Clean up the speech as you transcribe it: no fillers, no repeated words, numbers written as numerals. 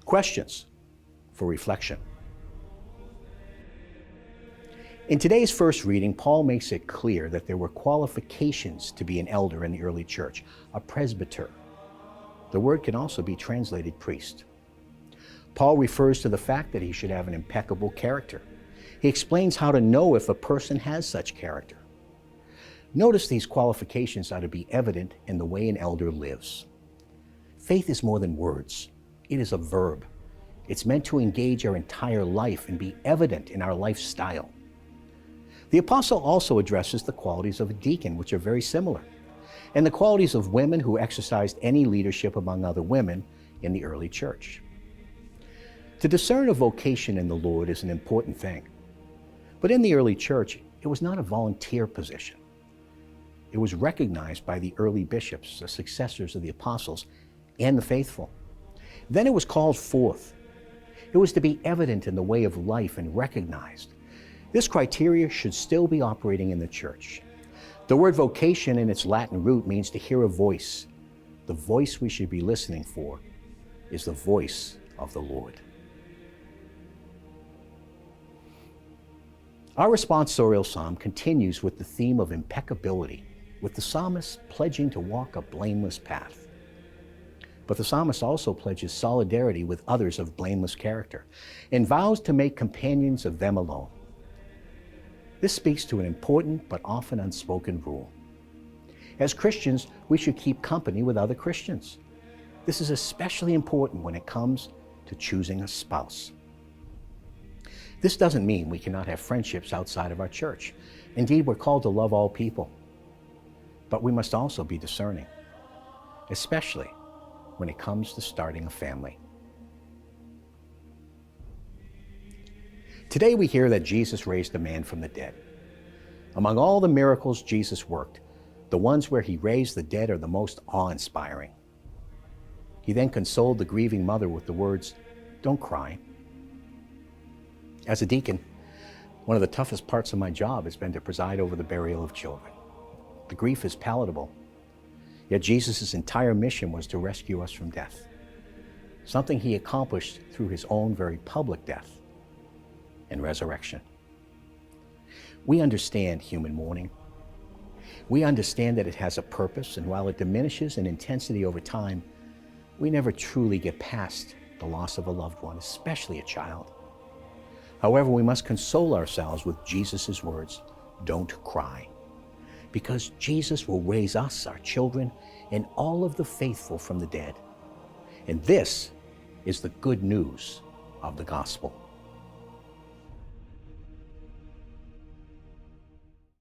Questions for reflection. In today's first reading, Paul makes it clear that there were qualifications to be an elder in the early church, a presbyter. The word can also be translated priest. Paul refers to the fact that he should have an impeccable character. He explains how to know if a person has such character. Notice these qualifications are to be evident in the way an elder lives. Faith is more than words. It is a verb. It's meant to engage our entire life and be evident in our lifestyle. The apostle also addresses the qualities of a deacon, which are very similar, and the qualities of women who exercised any leadership among other women in the early church. To discern a vocation in the Lord is an important thing. But in the early church, it was not a volunteer position. It was recognized by the early bishops, the successors of the apostles, and the faithful. Then it was called forth. It was to be evident in the way of life and recognized. This criteria should still be operating in the church. The word vocation in its Latin root means to hear a voice. The voice we should be listening for is the voice of the Lord. Our responsorial psalm continues with the theme of impeccability, with the psalmist pledging to walk a blameless path. But the psalmist also pledges solidarity with others of blameless character and vows to make companions of them alone. This speaks to an important but often unspoken rule. As Christians, we should keep company with other Christians. This is especially important when it comes to choosing a spouse. This doesn't mean we cannot have friendships outside of our church. Indeed, we're called to love all people. But we must also be discerning, especially when it comes to starting a family. Today we hear that Jesus raised a man from the dead. Among all the miracles Jesus worked, the ones where he raised the dead are the most awe-inspiring. He then consoled the grieving mother with the words, "Don't cry." As a deacon, one of the toughest parts of my job has been to preside over the burial of children. The grief is palatable, yet Jesus' entire mission was to rescue us from death, something he accomplished through his own very public death and resurrection. We understand human mourning. We understand that it has a purpose, and while it diminishes in intensity over time, we never truly get past the loss of a loved one, especially a child. However, we must console ourselves with Jesus' words, "Don't cry," because Jesus will raise us, our children, and all of the faithful from the dead. And this is the good news of the gospel.